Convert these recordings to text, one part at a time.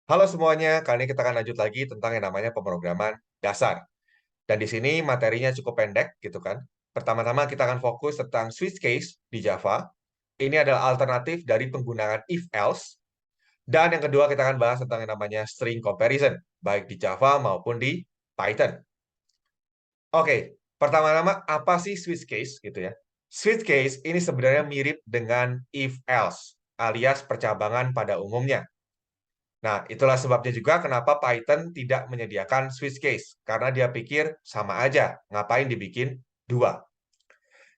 Halo semuanya, kali ini kita akan lanjut lagi tentang yang namanya pemrograman dasar. Dan di sini materinya cukup pendek gitu kan. Pertama-tama kita akan fokus tentang switch case di Java. Ini adalah alternatif dari penggunaan if else. Dan yang kedua kita akan bahas tentang yang namanya string comparison, baik di Java maupun di Python. Oke, pertama-tama apa sih switch case gitu ya? Switch case ini sebenarnya mirip dengan if else, alias percabangan pada umumnya. Nah, itulah sebabnya juga kenapa Python tidak menyediakan switch case. Karena dia pikir sama aja, ngapain dibikin dua.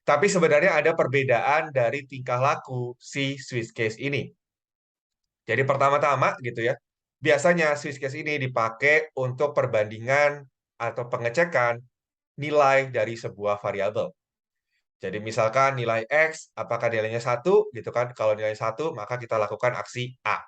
Tapi sebenarnya ada perbedaan dari tingkah laku si switch case ini. Jadi pertama-tama gitu ya, biasanya switch case ini dipakai untuk perbandingan atau pengecekan nilai dari sebuah variabel. Jadi misalkan nilai X, apakah nilainya satu gitu kan. Kalau nilai satu, maka kita lakukan aksi A.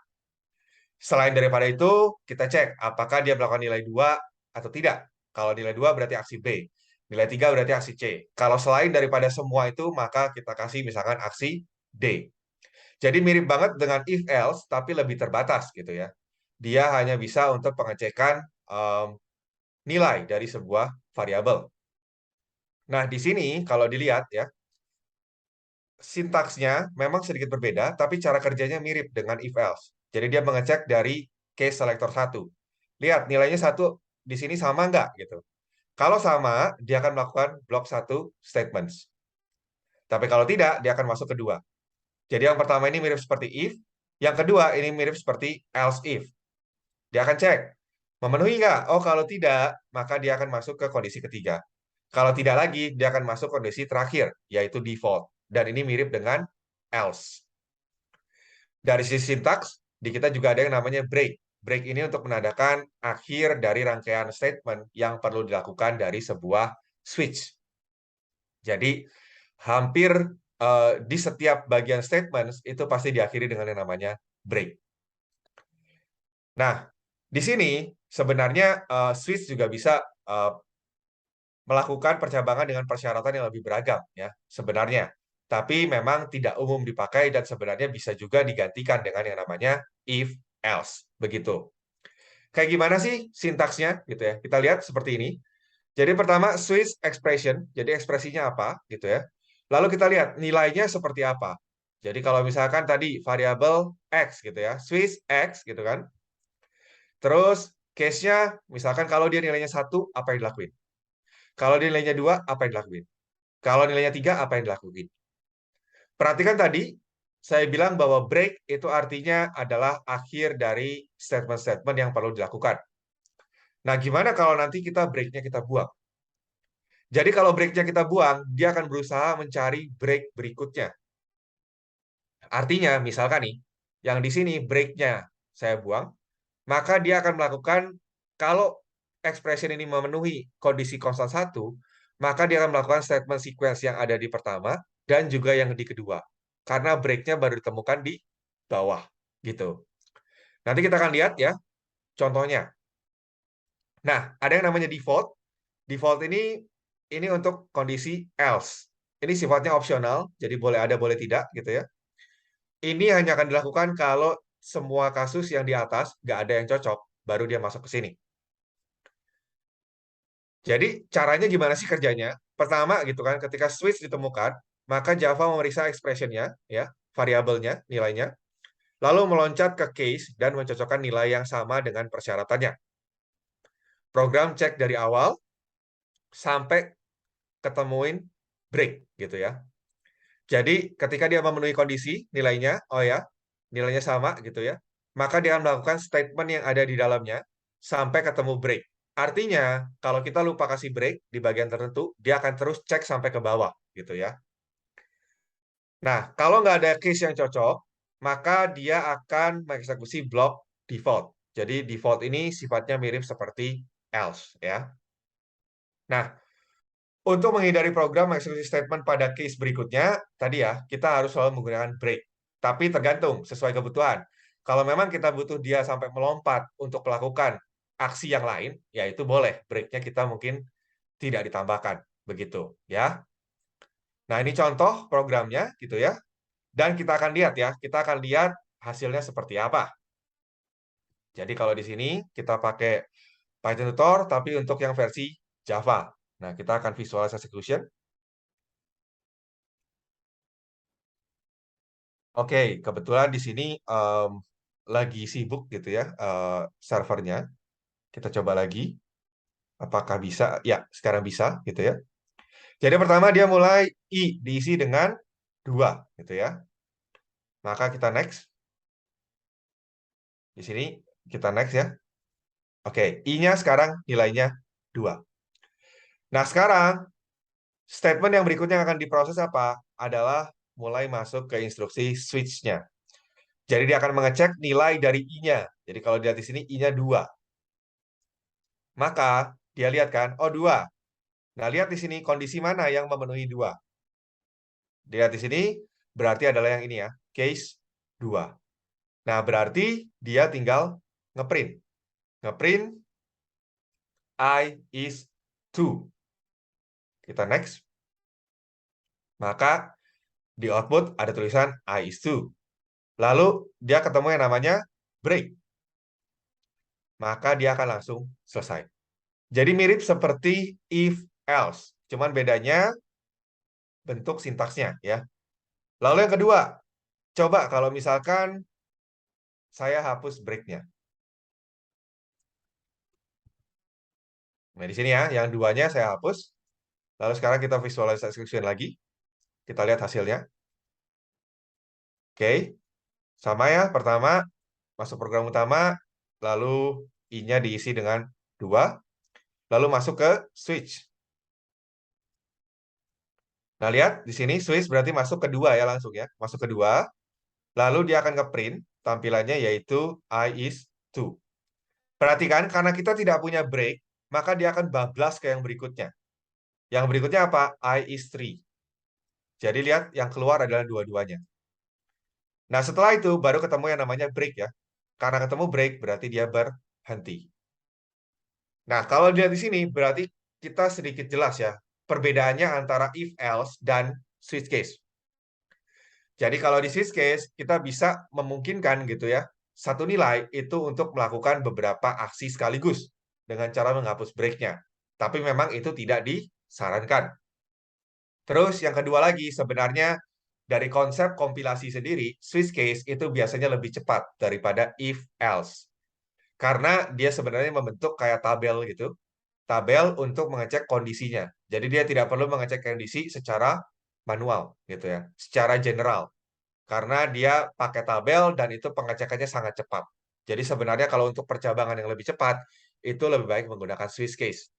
Selain daripada itu, kita cek apakah dia melakukan nilai 2 atau tidak. Kalau nilai 2 berarti aksi B. Nilai 3 berarti aksi C. Kalau selain daripada semua itu, maka kita kasih misalkan aksi D. Jadi mirip banget dengan if else, tapi lebih terbatas gitu ya. Dia hanya bisa untuk pengecekan nilai dari sebuah variabel. Nah, di sini kalau dilihat ya, sintaksnya memang sedikit berbeda, tapi cara kerjanya mirip dengan if else. Jadi dia mengecek dari case selector satu. Lihat nilainya satu di sini sama nggak gitu. Kalau sama, dia akan melakukan blok satu statements. Tapi kalau tidak, dia akan masuk kedua. Jadi yang pertama ini mirip seperti if, yang kedua ini mirip seperti else if. Dia akan cek, memenuhi nggak? Oh, kalau tidak, maka dia akan masuk ke kondisi ketiga. Kalau tidak lagi, dia akan masuk kondisi terakhir, yaitu default. Dan ini mirip dengan else. Dari sisi sintaks, di kita juga ada yang namanya break. Break ini untuk menandakan akhir dari rangkaian statement yang perlu dilakukan dari sebuah switch. Jadi, hampir di setiap bagian statement itu pasti diakhiri dengan yang namanya break. Nah, di sini sebenarnya switch juga bisa eh, melakukan percabangan dengan persyaratan yang lebih beragam ya sebenarnya. Tapi memang tidak umum dipakai dan sebenarnya bisa juga digantikan dengan yang namanya if else begitu. Kayak gimana sih sintaksnya gitu ya? Kita lihat seperti ini. Jadi pertama switch expression, jadi ekspresinya apa gitu ya. Lalu kita lihat nilainya seperti apa. Jadi kalau misalkan tadi variabel x gitu ya, switch x gitu kan. Terus case-nya misalkan kalau dia nilainya satu, apa yang dilakuin? Kalau nilainya 2, apa yang dilakuin? Kalau nilainya 3, apa yang dilakuin? Perhatikan tadi, saya bilang bahwa break itu artinya adalah akhir dari statement-statement yang perlu dilakukan. Nah, gimana kalau nanti kita break-nya kita buang? Jadi kalau break-nya kita buang, dia akan berusaha mencari break berikutnya. Artinya, misalkan nih, yang di sini break-nya saya buang, maka dia akan melakukan, kalau expression ini memenuhi kondisi konstan satu, maka dia akan melakukan statement sequence yang ada di pertama dan juga yang di kedua. Karena break-nya baru ditemukan di bawah. Gitu. Nanti kita akan lihat ya contohnya. Nah, ada yang namanya default. Default ini untuk kondisi else. Ini sifatnya opsional, jadi boleh ada, boleh tidak, gitu ya. Ini hanya akan dilakukan kalau semua kasus yang di atas nggak ada yang cocok, baru dia masuk ke sini. Jadi caranya gimana sih kerjanya? Pertama gitu kan, ketika switch ditemukan, maka Java memeriksa expression-nya, ya, variabelnya, nilainya, lalu meloncat ke case dan mencocokkan nilai yang sama dengan persyaratannya. Program cek dari awal sampai ketemuin break gitu ya. Jadi ketika dia memenuhi kondisi nilainya, oh ya, nilainya sama gitu ya, maka dia akan melakukan statement yang ada di dalamnya sampai ketemu break. Artinya, kalau kita lupa kasih break di bagian tertentu, dia akan terus cek sampai ke bawah gitu ya. Nah, kalau nggak ada case yang cocok, maka dia akan mengeksekusi blok default. Jadi default ini sifatnya mirip seperti else ya. Nah, untuk menghindari program eksekusi statement pada case berikutnya, tadi ya, kita harus selalu menggunakan break. Tapi tergantung, sesuai kebutuhan. Kalau memang kita butuh dia sampai melompat untuk melakukan aksi yang lain, ya itu boleh. Breaknya kita mungkin tidak ditambahkan. Begitu, ya. Nah, ini contoh programnya, gitu ya. Dan kita akan lihat ya, kita akan lihat hasilnya seperti apa. Jadi kalau di sini kita pakai Python tutor, tapi untuk yang versi Java. Nah, kita akan visualize execution. Oke, kebetulan di sini lagi sibuk gitu ya servernya. Kita coba lagi. Apakah bisa? Ya, sekarang bisa gitu ya. Jadi pertama dia mulai I diisi dengan 2 gitu ya. Maka kita next. Di sini kita next ya. Oke, I-nya sekarang nilainya 2. Nah, sekarang statement yang berikutnya yang akan diproses apa? Adalah mulai masuk ke instruksi switch-nya. Jadi dia akan mengecek nilai dari I-nya. Jadi kalau dilihat di sini I-nya 2. Maka dia lihat kan, oh 2. Nah, lihat di sini kondisi mana yang memenuhi 2. Dilihat di sini berarti adalah yang ini ya, case 2. Nah, berarti dia tinggal ngeprint. Ngeprint I is 2. Kita next. Maka di output ada tulisan I is 2. Lalu dia ketemu yang namanya break. Maka dia akan langsung selesai. Jadi mirip seperti if else. Cuman bedanya bentuk sintaksnya ya. Lalu yang kedua, coba kalau misalkan saya hapus breaknya. Nah, di sini ya, yang duanya saya hapus. Lalu sekarang kita visualize execution lagi. Kita lihat hasilnya. Oke, sama ya. Pertama, masuk program utama, lalu I-nya diisi dengan 2, lalu masuk ke switch. Nah, lihat di sini switch berarti masuk ke 2 ya langsung ya. Masuk ke 2, lalu dia akan nge-print tampilannya yaitu I is 2. Perhatikan, karena kita tidak punya break, maka dia akan bablas ke yang berikutnya. Yang berikutnya apa? I is 3. Jadi lihat, yang keluar adalah dua-duanya. Nah, setelah itu baru ketemu yang namanya break ya. Karena ketemu break, berarti dia berhenti. Nah, kalau dilihat di sini, berarti kita sedikit jelas ya. Perbedaannya antara if, else, dan switch case. Jadi kalau di switch case, kita bisa memungkinkan gitu ya. Satu nilai itu untuk melakukan beberapa aksi sekaligus. Dengan cara menghapus breaknya. Tapi memang itu tidak disarankan. Terus yang kedua lagi, sebenarnya dari konsep kompilasi sendiri, switch case itu biasanya lebih cepat daripada if else. Karena dia sebenarnya membentuk kayak tabel gitu. Tabel untuk mengecek kondisinya. Jadi dia tidak perlu mengecek kondisi secara manual gitu ya, secara general. Karena dia pakai tabel dan itu pengecekannya sangat cepat. Jadi sebenarnya kalau untuk percabangan yang lebih cepat, itu lebih baik menggunakan switch case.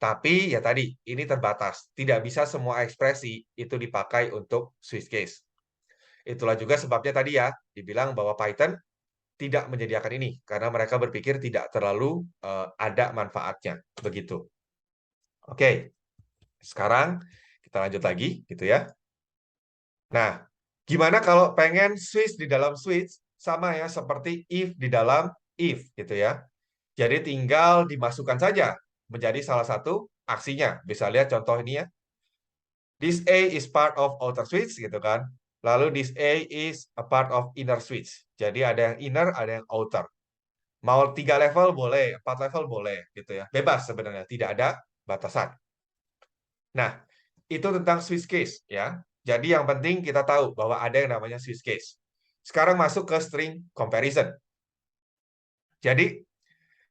Tapi ya tadi, ini terbatas. Tidak bisa semua ekspresi itu dipakai untuk switch case. Itulah juga sebabnya tadi ya, dibilang bahwa Python tidak menyediakan ini. Karena mereka berpikir tidak terlalu ada manfaatnya. Begitu. Oke, sekarang kita lanjut lagi gitu ya. Nah, gimana kalau pengen switch di dalam switch? Sama ya, seperti if di dalam if gitu ya. Jadi tinggal dimasukkan saja menjadi salah satu aksinya. Bisa lihat contoh ini ya. This A is part of outer switch gitu kan. Lalu this A is a part of inner switch. Jadi ada yang inner, ada yang outer. Mau 3 level boleh, 4 level boleh gitu ya. Bebas sebenarnya, tidak ada batasan. Nah, itu tentang switch case ya. Jadi yang penting kita tahu bahwa ada yang namanya switch case. Sekarang masuk ke string comparison. Jadi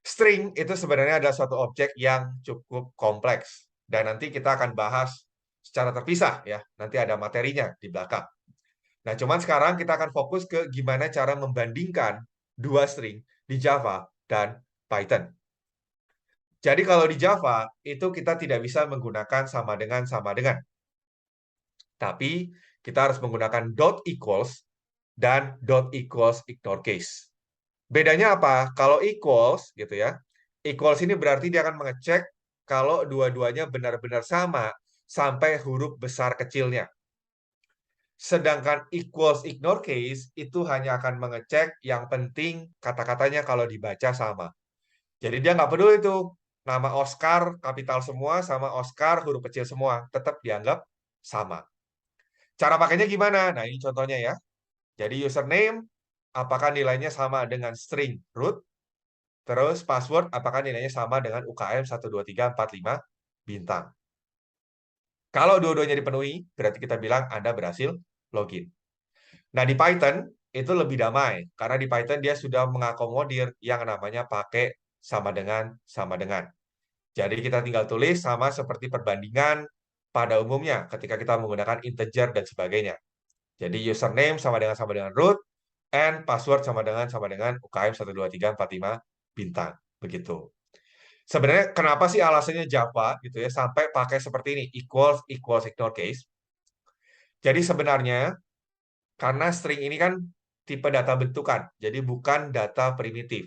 string itu sebenarnya adalah suatu objek yang cukup kompleks dan nanti kita akan bahas secara terpisah ya. Nanti ada materinya di belakang. Nah, cuman sekarang kita akan fokus ke gimana cara membandingkan dua string di Java dan Python. Jadi kalau di Java itu kita tidak bisa menggunakan sama dengan. Tapi kita harus menggunakan dot equals dan dot equals ignore case. Bedanya apa? Kalau equals gitu ya. Equals ini berarti dia akan mengecek kalau dua-duanya benar-benar sama sampai huruf besar kecilnya. Sedangkan equals ignore case itu hanya akan mengecek yang penting kata-katanya kalau dibaca sama. Jadi dia nggak peduli itu nama Oscar kapital semua sama Oscar huruf kecil semua. Tetap dianggap sama. Cara pakainya gimana? Nah ini contohnya ya. Jadi username apakah nilainya sama dengan string root? Terus password apakah nilainya sama dengan UKM 12345 bintang. Kalau dua-duanya dipenuhi, berarti kita bilang Anda berhasil login. Nah, di Python itu lebih damai karena di Python dia sudah mengakomodir yang namanya pakai sama dengan. Jadi kita tinggal tulis sama seperti perbandingan pada umumnya ketika kita menggunakan integer dan sebagainya. Jadi username sama dengan root, and password sama dengan UKM 12345 bintang. Begitu. Sebenarnya kenapa sih alasannya Java gitu ya sampai pakai seperti ini equals equals ignore case. Jadi sebenarnya karena string ini kan tipe data bentukan, jadi bukan data primitif.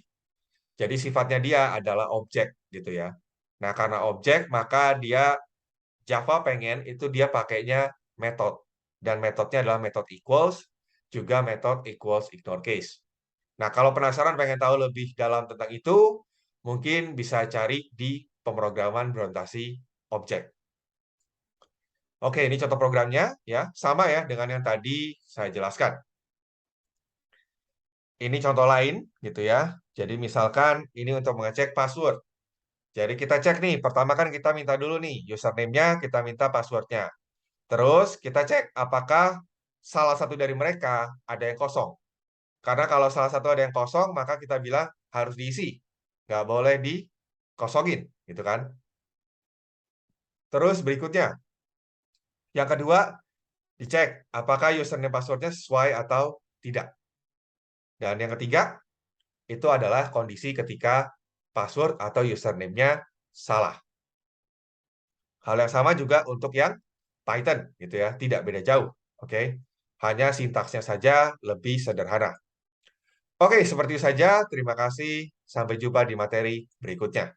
Jadi sifatnya dia adalah objek gitu ya. Nah, karena objek maka dia Java pengen itu dia pakainya metode dan metodenya adalah metode equals juga metode equals ignore case. Nah, kalau penasaran pengen tahu lebih dalam tentang itu, mungkin bisa cari di pemrograman berorientasi objek. Oke, ini contoh programnya ya, sama ya dengan yang tadi saya jelaskan. Ini contoh lain gitu ya. Jadi misalkan ini untuk mengecek password. Jadi kita cek nih, pertama kan kita minta dulu nih username-nya, kita minta password-nya. Terus kita cek apakah salah satu dari mereka ada yang kosong. Karena kalau salah satu ada yang kosong, maka kita bilang harus diisi. Nggak boleh dikosongin, gitu kan. Terus berikutnya, yang kedua, dicek apakah username password-nya sesuai atau tidak. Dan yang ketiga, itu adalah kondisi ketika password atau username-nya salah. Hal yang sama juga untuk yang Python, gitu ya, tidak beda jauh. Oke, hanya sintaksnya saja lebih sederhana. Oke, seperti itu saja. Terima kasih. Sampai jumpa di materi berikutnya.